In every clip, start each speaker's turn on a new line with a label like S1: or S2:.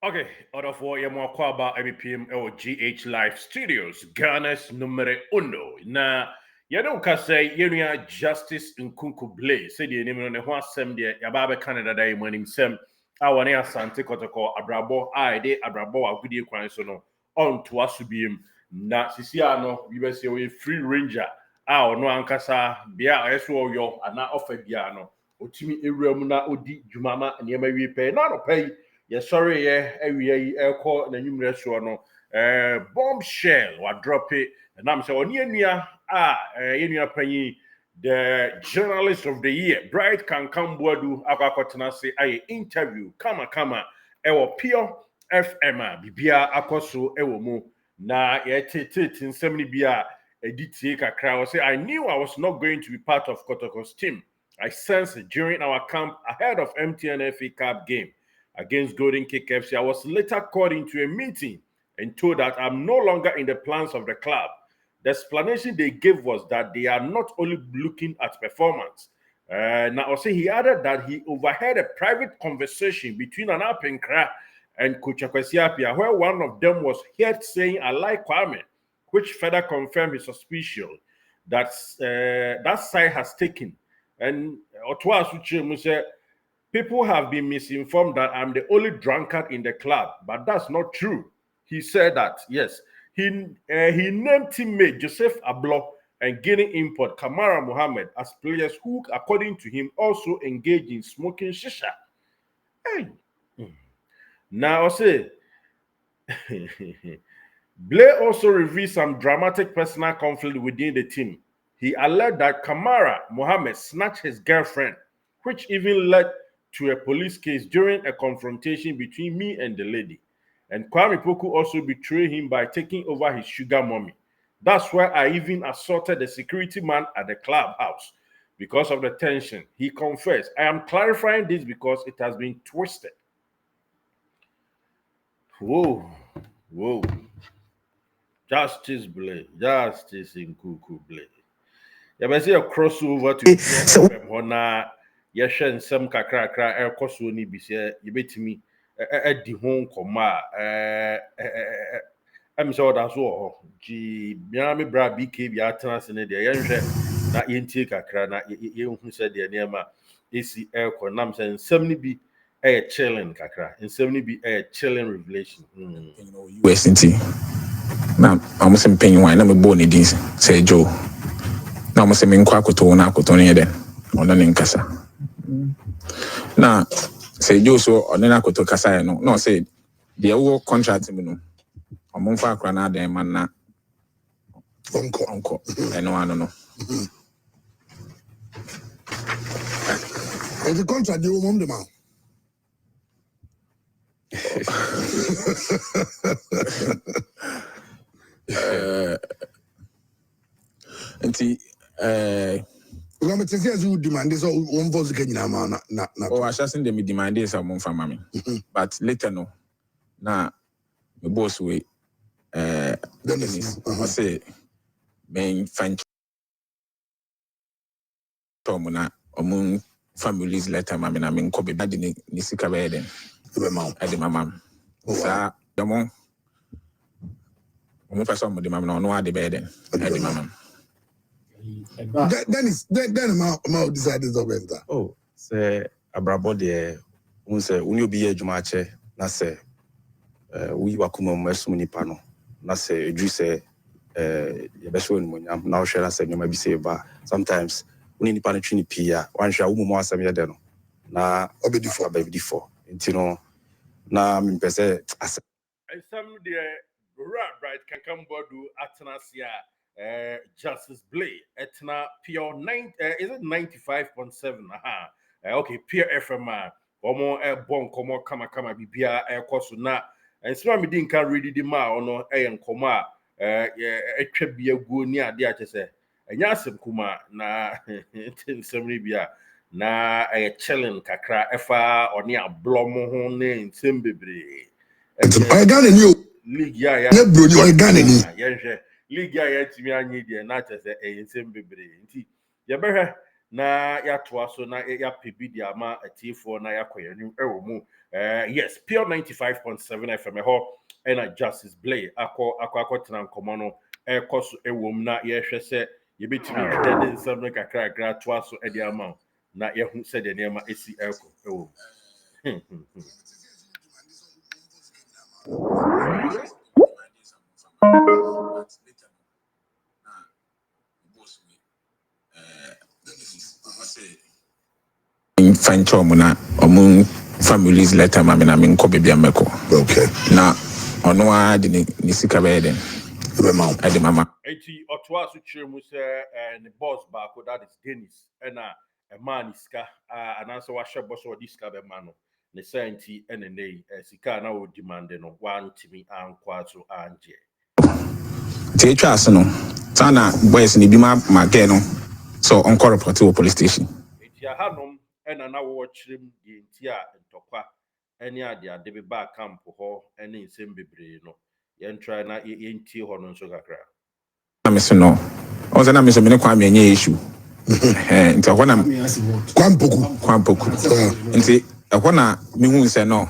S1: Okay, order for more kwaba MPM or GH Live Studios, Ghana's numero uno. Na yano kase yenuya Justice Nkunku Blay said the name on the one sem de yababe Canada day when him sem awane asante kotoko abrabo de abrabo agudi kwan so no on to asubiem na sisia no we be say we free ranger no ankasa bia eso yo ana ofa bia no otimi ewuram na odi dwumama nneema wi pe na no pay. Yes, sorry, every aircall and numerous one. Bombshell, what drop it, and I'm saying, the journalist of the year, Bright can come boadu, Akakotanasi, I interview, kama, ewo pure FM, Bibia, Akoso, ewo na yet in 70 bia, a DTA crowd. Say, I knew I was not going to be part of Kotoko's team. I sensed it during our camp ahead of MTN FA Cup game against Golden Cake FC. I was later called into a meeting and told that I'm no longer in the plans of the club. The explanation they gave was that they are not only looking at performance. Now, also he added that he overheard a private conversation between Anapinkra and Kuchakwesiapia, where one of them was heard saying, "I like Kwame," which further confirmed his suspicion that that side has taken. And Otwa Suche said, "People have been misinformed that I'm the only drunkard in the club, but that's not true." He said that, yes, he named teammate Joseph Ablo and Guinea import Kamara Mohammed as players who, according to him, also engage in smoking shisha. Hey. Now, I say, Blay also revealed some dramatic personal conflict within the team. He alleged that Kamara Mohammed snatched his girlfriend, which even led to a police case during a confrontation between me and the lady. And Kwame Poku also betrayed him by taking over his sugar mommy. That's why I even assaulted the security man at the clubhouse because of the tension. He confessed. I am clarifying this because it has been twisted. Whoa. Justice Blay. Justice Nkunku Blay. You see a crossover to Hona. Yeshen some kakra air koso ni bise yebetimi di hon koma I'm sure that's all ji miami bra bk bi atena ne de yenhwe na yentie kakra na yenhu se de niam esi air konam se nsem ni bi chilling kakra nsem ni bi chilling revelation
S2: USNT na I'm some paying wine na me bo ni din say Joe na I'm some nkwa akoto na akoto ne den ona ne nkasa na say Joe so onena koto kasa no say the wo contract me no omonfa akra na den man na onko eno ano no
S3: the contract you mom the man
S2: I'm you demand this one voice again na oh I just them demand this among family but later no na my boss way Dennis I say main fan tomuna among families letter mama na me ko be bad ni sika be den e de mama sa demo mo person mo de mama no ade be den e de mama
S3: then ma decide this event.
S4: Oh, say abrabo de unse uni obi adwuma ache na se we wakuma mmesu nipa no na se edru se ye be show nyam na hwe na se nyama bi se ba sometimes uni nipa no twini pia wan hwa wo mu asem ye de no na obedi for ntino na me pese ase
S1: some the right can come bodu atanasia Justice Blay etna pure 9 is it 95.7 okay pure FM omo bon komo kama bibia koso na ensema me din kan read di ma ono nkomo etwa bia guo ni ade a chese enya asem kuma na nsem bia na chilling kakra efa oni ablomo ho ne nsem bebre
S3: I got a new
S1: league ya
S3: bro you got a new
S1: league ya timi anye de na chese ensem bebre nti ye behwe na yatoa so na ya pebi di ama atifo na yakoye ni ewo mu yes pure 95.7 FM ho and Justice Blay akọ tena nkomo no ekoso ewo mu na ye hwe se ye betimi dede nsam no kakra toa so edi ama na ye hu se de nema esi eko ewo
S2: in French na omun family's letter mama na min ko bebia meko.
S3: Okay.
S2: Na ono a de ni sika be den. Ade mama.
S1: Eti otwa so chiremu se the boss back that is Dennis and a man iska and answer wa shebo so diska be man no. Ne senti ene nei sika na o demand no wan timi ankwa so anje.
S2: Ti etwa ase no. Sana boys ni bi ma no. So on call report to police station.
S1: Eti ahanom ena na wo chirem di enti a ntokwa ene ade be ba camp ho ene nsem bebre no. Yen try na enti ho no so kakra.
S2: Na me so no. O se na me so me ne kwa me enye issue. Nti ho na kwampoku. Nti ho na me hu se no.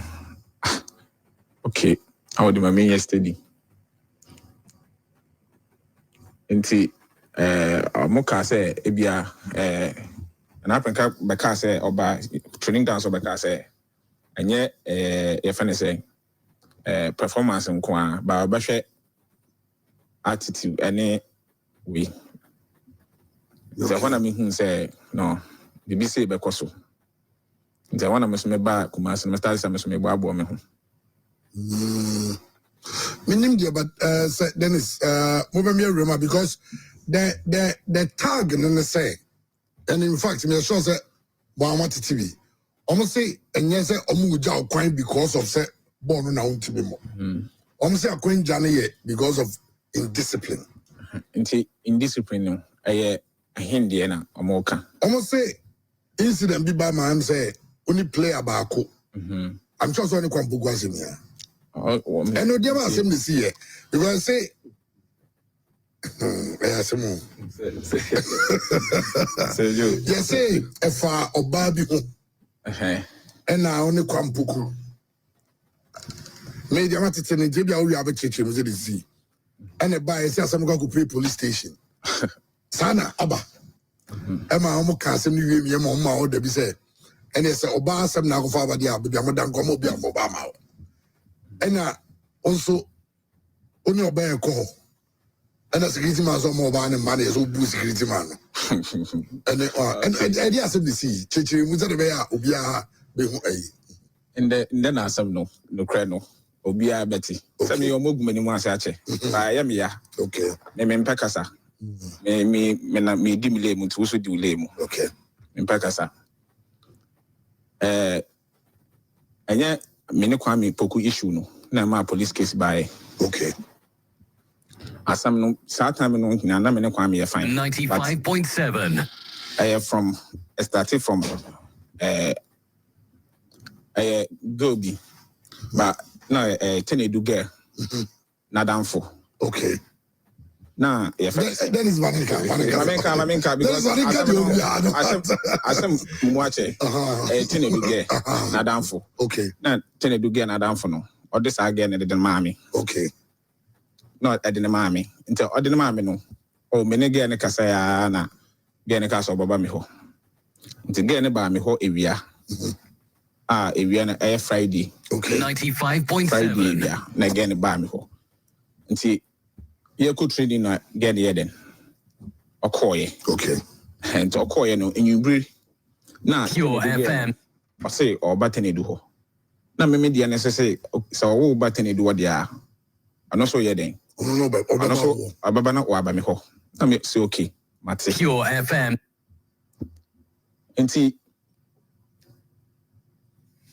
S2: Okay, I would my main yesterday. Nti moka say ebia na penka beka say oba training dance beka say enye ye fene say performance nko a ba hwe attitude ene we nti wana me hu say no bibi say bekoso nti wana me so me ba kuma so me start say me so me bo abo me ho
S3: Minim dia, but Dennis, move me remember because the tag and then say, and in fact, me sure say, but I want to TV. Almost say, and yes, almost job quite because of say, born now to be more. Almost say, I quite Johnny because of indiscipline.
S2: Indiscipline, a Hindi na Omoka.
S3: Almost say, incident be by man say, only play about. I'm sure only come Bugwas in here. And no dear assembly see it because say yes say if Obabi and now only Kwampuku made your matter in Jibia we have a church in the sea and a buy some go pay police station Sana Abba Emma Homo Cassim you mama or the be said and it's Oba some now for the Abudan Gomo Obama. And also, only a bear call. And a security man, some mobile and money is all security man. And ideas of the sea, Chichi, was at the bear, Ubia,
S2: and then I some no crano, Obia Betty. Some of your movement in one sache. I am ya.
S3: Okay.
S2: Name Pacasa. Me dimile mutu do lame.
S3: Okay.
S2: In Pacasa. And yet, mene kwame poku issue no na ma police case by
S3: okay
S2: asam no saa time no na mene kwame ye fine
S5: 95.7
S2: I from started from Gobi but na Tenedu girl na danfo
S3: okay
S2: na ye
S3: that is Maminka
S2: because asam muache Tenedu girl na danfo
S3: okay
S2: na Tenedu girl na danfo no or this again the mami
S3: okay
S2: no I didn't mammy until I didn't mammy no oh many girl kasa ya na girl kasa baba me ho until girl ba me ho ewia ewia na air Friday
S3: okay
S5: 95.7
S2: na girl ba me ho until you could training na girl den okoye
S3: okay
S2: and okoye no and you breathe na
S5: Pure FM
S2: I say or battery do ho na me dia necessary so wo battery do dia ano so ye den
S3: no but
S2: ano so ababa na wa ba me ho na me say okay mate
S5: Pure FM
S2: enti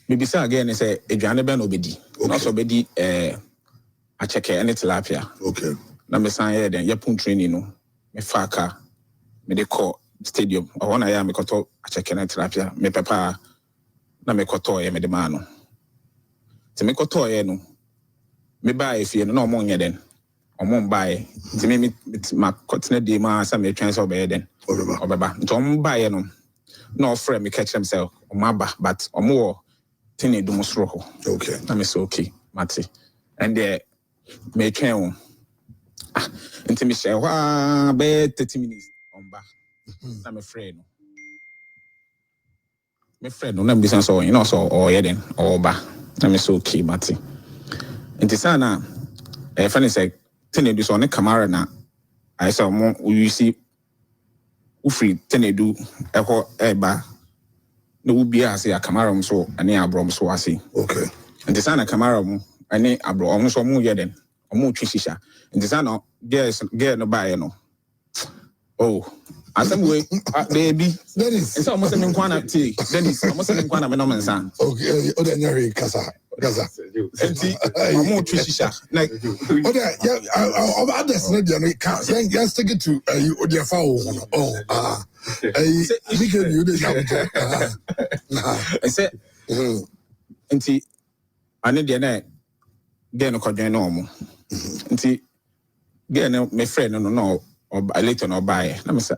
S2: bibisa again say eduane be no bedi na so bedi a check any tilapia
S3: okay
S2: na me san ye den ye pun training no me fa aka me de call stadium I wanna ya me koto a check any tilapia me papa na me koto ye me de ma no ti me koto ye no me ba efie no na omo nye den omo mbae ti me ma kotena de ma sa me twen so be den obeba nti omo ba ye no no friend me catch himself omaba but omo tene do musro ho
S3: Okay.
S2: na me say okay mate and me twen until me share be 30 minutes omba na me friend no na be so you know so or yeden or ba na me say okay mate until sana funny say tene do so ne camera na I saw mo you see ufri tene do eho eba no will be as a camera so and abrom so ase
S3: Okay.
S2: and the sana camera and abrom so mu yeden omu twishisha and the sana get no buy no oh asem we baby
S3: That is
S2: it's almost in kwana tea Dennis almost in kwana me no mensa
S3: okay. Oda nyari kasa.
S2: enti omu twishisha like
S3: Oda yeah others no dey no can just take it to Oda foul. Oh we can you dey shout.
S2: I said enti ane de na get no kwadwen no omo enti get no me friend no or later no buy na me say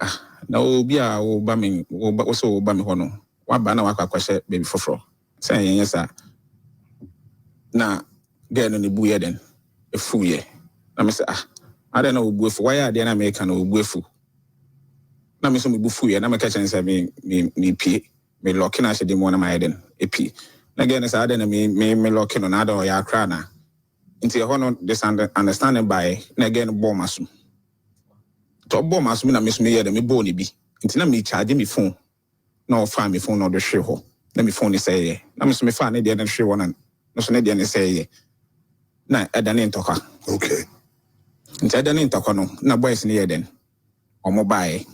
S2: na obi a wo ba me wo so ba me ho no wa ba na wa kwakwahye baby foforo say yes sir na get no ne buye den efuye na me say I don't know buefu why are they na make no buefu na me so me bufuye na me ka chen say me pie me lock na shede mo na my den epi na get no say I don't me lock no na do ya kra na nti ho no this understanding by na again bo maso to bo maso me na me so me ye me bo ne bi nti na me charge me phone na ofa me phone no do hwe ho na me phone ni say na me so me fa ne de na hwe ho na no so ne de ne say na edane ntoka
S3: Okay.
S2: nti edane ntoka no na boys ne ye den omo bae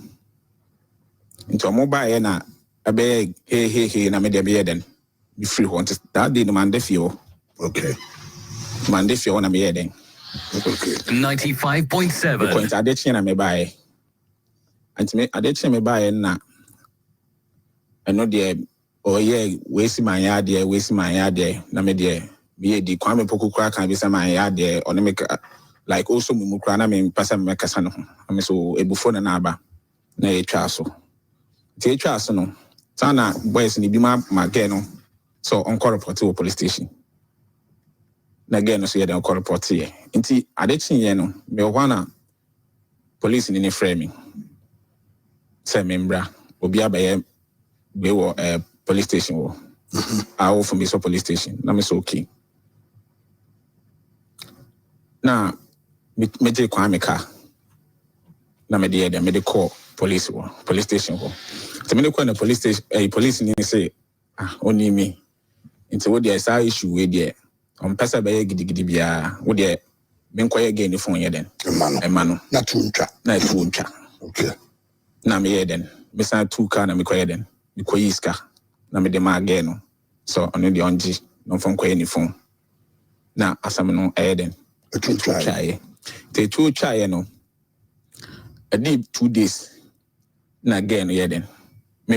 S2: nti omo bae na abe he na me de be ye den me free ho nti that day no man de fio
S3: Okay.
S2: man de fio na me ye den
S3: Okay.
S5: 95.7.
S2: point adechi na me bae anti me adechi me bae na eno de oye we si man ya de na me de me di kwa me pokukura kan bi se man ya de one me like also me mukura na me pasa me kasa no me so ebufo na aba na e twa so ti twa so no sana boys ni bi ma get no so on call report to police station na get no so ye dey call report here nti adechi ye no me hwana police ni frame me say membra obi abaye we wo police station wo I from me so police station na me so okay na me je kwa me ka na me de call police station wo so me de call na police station police ni say oni me nti wo dey say issue we dey on pesa be gidigidi bia wo dey me nkoye again ni phone ye den emano
S3: Na tuntwa.
S2: na tuntwa
S3: Okay.
S2: na me ye den me san 2 car na me koye den me koyi iska na me de ma again no so ono de onji no phone koye ni phone na asam no eden
S3: Tuntwa.
S2: chaye te tu chaye no a deep 2 days na again ye den me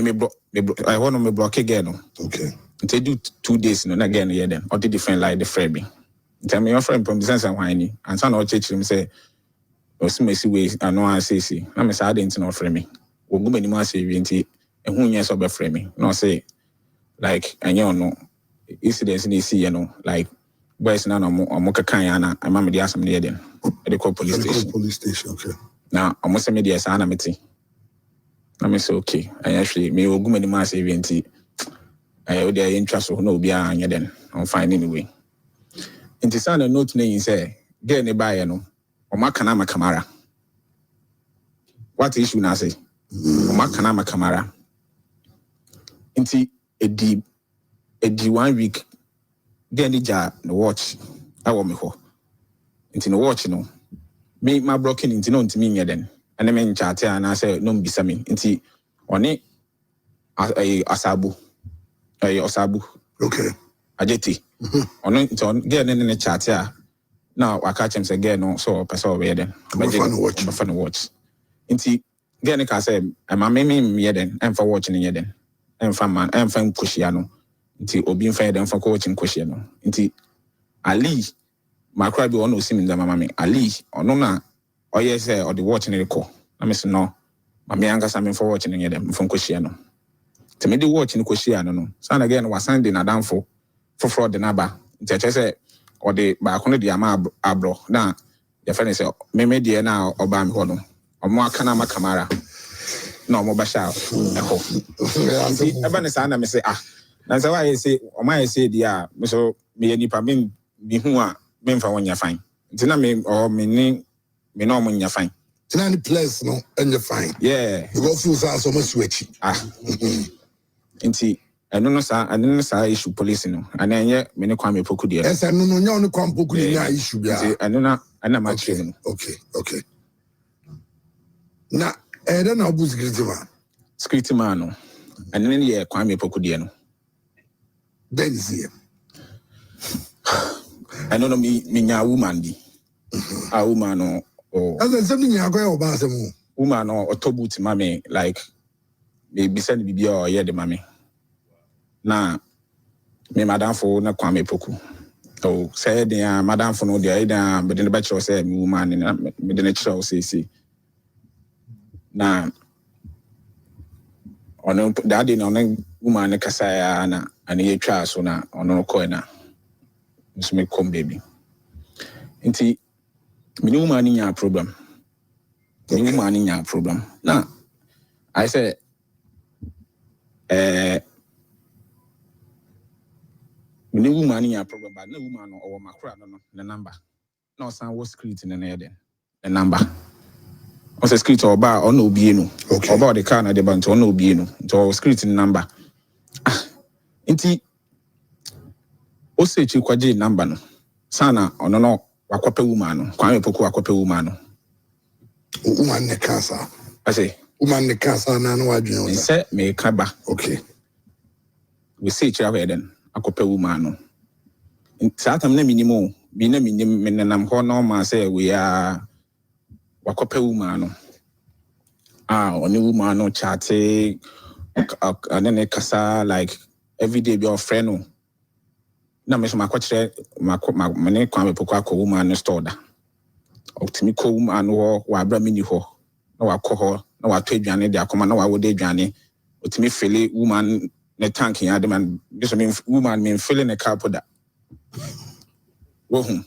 S2: I want to me block again no
S3: Okay.
S2: te do 2 days no na again ye den or different like the frame tell me your friend from the sense and why and so no church him say o si mesi we ano asesi na me sa dent no frame ogu mani ma say wi nti ehun nya so be frame no say like enyo no incidents ni see you know like boys na no mo kakan ya na ama me dia asam ne den e dey call police station
S3: Police station. Okay.
S2: na omo se me dia sa na meti na me say okay ayahwe me ogu mani ma say wi nti o dey intwa so no obi anya den on fine anyway nti sa na note na yin say get ne buy no Oma kana makamara. What issue na say? Oma kana makamara. Inti edi 1 week get ni ja no watch awo me ho. Inti no watch no. Me ma blocking inti no ntimi nya den. Ane me nchate ana say no mbisa me. Inti oni asabu. Osabu.
S3: Okay.
S2: Ajeti. Ono nti get ne chat a now I catch him say again no so person over then
S3: I'm fan
S2: watch inti again ka say ma me here then em for watching here then em fan man em fan kushia no inti obi fan then for watching kushia no inti Ali makra bi ono sim nda mama me Ali ono na oye say or the watching the call na me say no ma me anga say me for watching here then from kushia no To me the watch in Koshia no. So again was sending a down for fraud the naba. Te say or the ba kono di ama abro. Na your friend say me media now oba mi hono. Omo aka na makamara. No mo basha eho. Eba ne sana me say na say why say o my say dia me so me nipa me hu a me mfa wonya fine. Ntina me o me ni me no mo nya fine.
S3: Ntina ni place no enya fine.
S2: Yeah.
S3: You go feel so much switch.
S2: Nti eno no sa issue police no. Ana enye me ne kwame poku dia.
S3: Esa no nya no kwame poku dia issue bia.
S2: Nti eno na ana ma chere no.
S3: Okay. Na then I'll boost
S2: security man no. And then yeah kwame poku dia no.
S3: Then is here.
S2: I don't know me nya woman bi. A woman no
S3: as something you go oba asem.
S2: Woman no otobuti mame like be send bibia o ye de mame. Na me madam for na kwame poku. So say the madam for no dey da be the bachelor say me woman na me the natural say. Na ono daddy na ono woman ne kasa ya na ana ye twa so na ono ko na nso me kom baby nti me ni woman nya problem na I say me ni woman nya problem but na woman no owo makra no the number na osan wo secret ne na the number on the script oba on obi enu oba the car na the bank on obi enu to script number nti o se chi kwaje number no sana ono no wakope woman no kwame poku wakope woman no
S3: woman ne cancer
S2: I say
S3: woman ne cancer na no wadwen o
S2: say me kaba
S3: okay
S2: we say chi awe den akope woman no satam na minimum bi na minim menam ho no ma say we are wakope woman no oni woman no chatting and then kasa like every day be your friend no na me so makwachire mane kwame poku akọ woman no store da optimi ko woman no wa abra mini ho na wakọ ho na wato aduane de akoma na wawode aduane optimi fele woman ne tank ya de man this mean woman mean filling a car da wo hu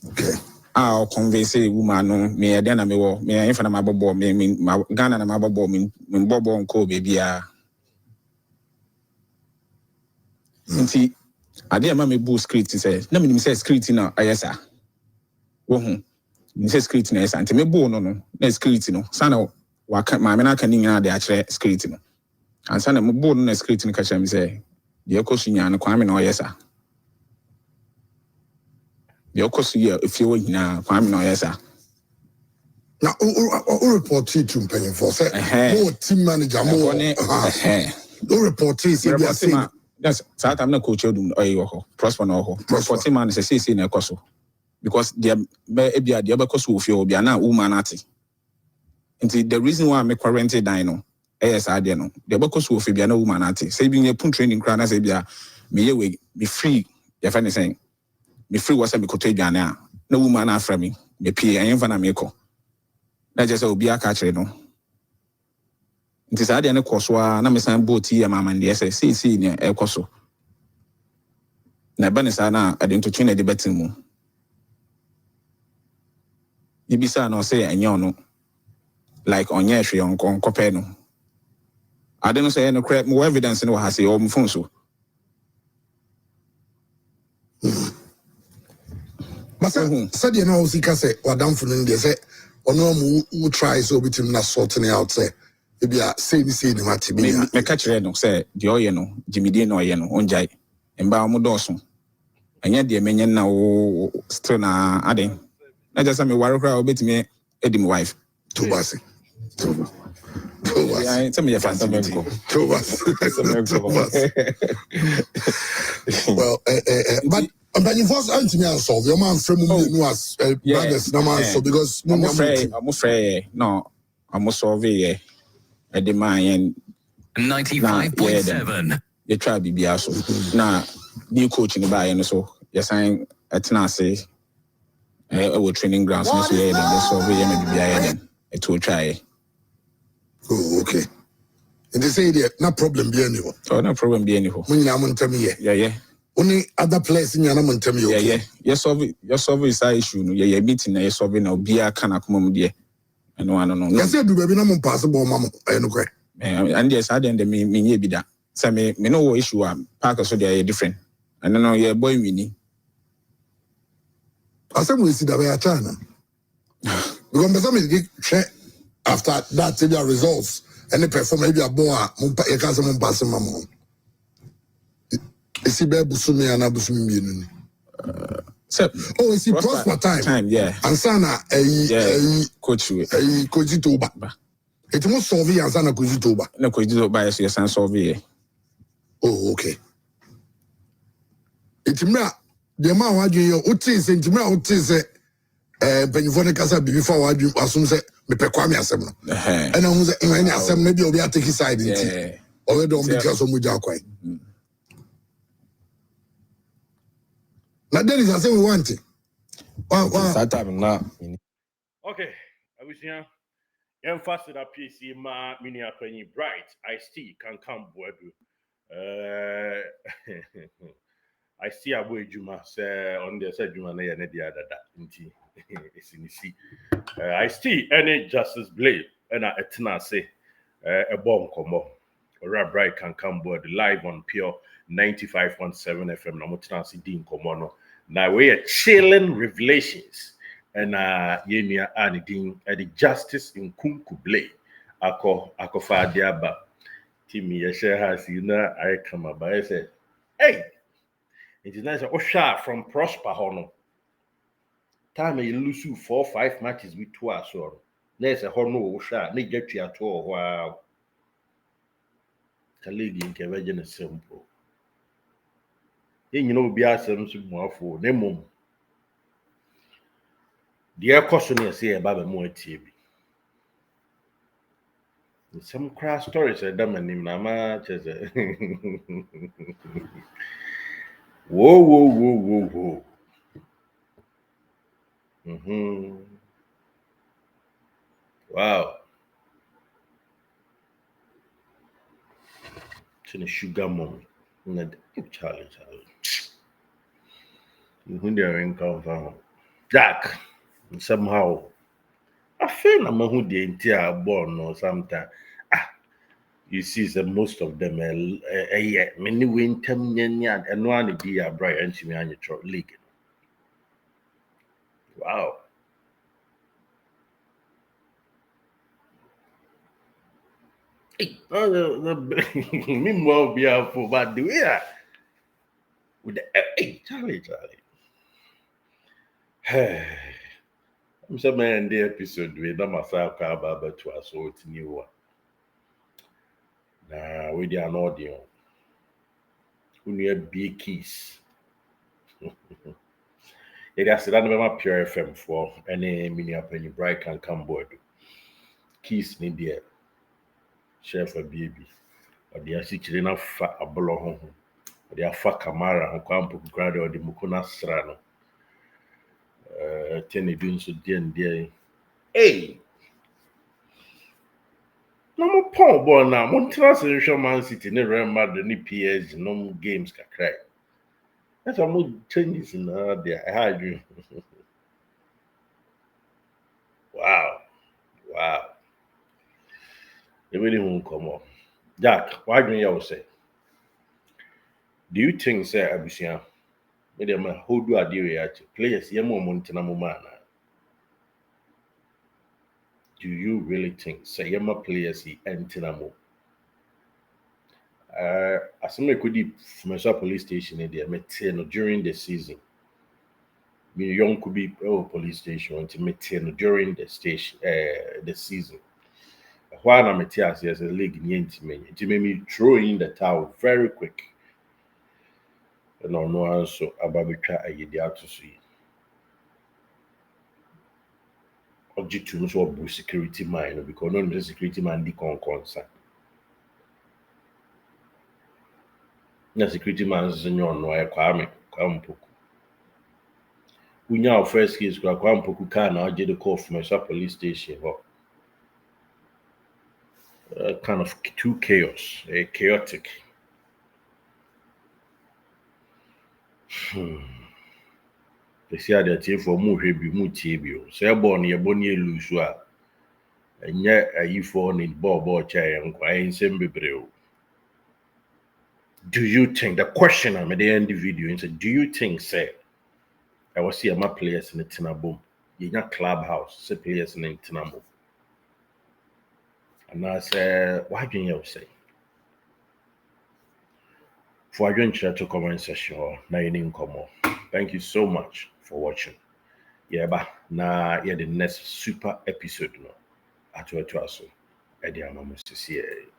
S3: okay
S2: I'll convince a woman no me e na me wo me enfa na mabobo me Ghana na mabobo me bobo nko baby a nti ade ma me bu script say na me say script na ayesa wo hu me say script na ayesa nti me bu no na script no sana wa ma me na kan nyina de a kire script no ansa na me bu no na script no ka kire me say de ekosunya no kwa me na ayesa de ekosuya if you nyina kwa me na ayesa
S3: na o report to mpanyim for say mo team manager mo o report say we are saying
S2: yes, so I'm not coach you prosper no ho. 14 man say na ekoso. Because they be abekoso ofie obi na woman ati. Nti the reason why me quarantine die no, yes I dey no. The abekoso ofie bi na woman ati. Say bi me put training kra na say bia me ye we be free. You find saying me free was me koto aduane a na woman afra me pie enfa na me ko. Na just obi aka kire no. Nti sa ade ne koso a na me san boat yi mama ndi ese si ne ekoso na ba ne sa na ade nto twene de betin mu ibisa na say enye ono like onye hwe onko kope no ade no say no crap mo evidence no ha say o mfon so
S3: masa said you know sika say wadamfo no ndi say ono mu try so bitim na sorting out say ebia say ni mati bi
S2: me ka kire no say de oye no jimidi no oye no onjai emba mo doso anya de menye na wo still na ade na just me ware kra obetimi edim wife
S3: to basi
S2: yeah tell me your fancy
S3: to basi well but you first answer me solve your man from me as brothers na man so because
S2: I'm afraid no I'm solve here at the man
S5: 95.7
S2: you try bibia so na new coach ni ba yen so you sign atena say we training grounds no so yeah then so we yen bibia yen it will try
S3: oh okay And they say there no problem be anyhow.
S2: Oh, no problem be anyhow.
S3: When you am tell me
S2: Yeah.
S3: Only other place in your name tell me okay.
S2: Yeah. Your solve is that issue. No, yeah, meeting na solve na obi aka na kuma mu de. I don't know.
S3: Yes, do baby no possible mama. I know kwe.
S2: And yes, I didn't me be that. So me no issue park so they are different. I don't know, yeah, boy mini.
S3: I said we see that we are China. Because some check after that till their results and the perform maybe a boa you can't say pass mama. Is he be busumi and abusumi bienu.
S2: So
S3: Is he prosper time?
S2: Yeah.
S3: And sana
S2: coach
S3: Kojitoba. It must solve and sana Kojitoba.
S2: No Kojitoba is your son solve.
S3: Oh, okay. It's me. The man who you utis into me utis Benifone Casa before I do assume say me pekwami asem no. And I was any asem maybe obi take his side into. Or don't because of muja kwai. Now then is I say we want it.
S1: Okay, I wish you emphasize that PC ma mini apeni bright. I see can come boadu. I see a boy Juma say on the said Juma na ne dia dada nti esinisi. I see any justice Blay and I etna say a bomb komo. Ora bright can come board live on Pure 95.7 FM na mutna si din komo no. Now we are chilling revelations and yenia anidin the justice in Kunku Blay ako fadiaba Timmy yeshe has I come up I said hey it is nice from Prosper Hono time you lose 4-5 matches with 2 so there's a hono osha ne get you at all wow colleague in Kevin simple be asem so moafo ne mom the question is say about mo atie bi some crash stories that them nim na ma cheze whoa wow it's a sugar mom Charlie you there in come Jack somehow I feel I'm who the entire born or something. You see, most of them many winter and one be a bright and she may league. Wow. Meanwhile, be out for bad the way with the Charlie. I'm some man the episode with them myself about to us so it's new one. Nah, we are not the we need big keys. It has to my Pure FM for any mini up any bright can come board. Keys need there. Share for baby. Or the actually not fat a blow home. Or the fat camera and quampo grad or the Mukuna Strano. Tenny doing so dear. Hey! No more poor boy now. Montreal Man City never remember the PS no games can cry. That's a more changes in there. I had you. Wow. They really won't come up. Jack, why do you say? Do you think, sir, Abusia, who do I deal players? Do you really think, say, Yama players he entinamo? As some could be from a police station in there, during the season. Young could be police station to maintain during the season. While I'm as a league it made me throw in the towel very quick. And on no answer about me try a year to see. Object to no security man because none of the security man the concern. The security man is no I kwame poku. We our first case kwame poku car now the call from a police station. kind of too chaotic. They say that if for mu hebi mu tibio. Say born ye boni lusua. Enye ayi for ni ball chai and quiet same bebreo. Do you think the question I'm at the end of the video and say, do you think say I was see my players in the Tinabo? You got clubhouse, say players in the Tinabo. And I say, why do you say? For a to comment section or nine come. Thank you so much for watching. Yeah, but now the next super episode no. At what was so. Eddie Amamus to see it.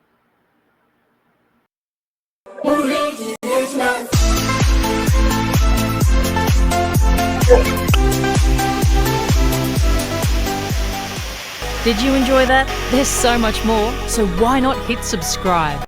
S6: Did you enjoy that? There's so much more, so why not hit subscribe?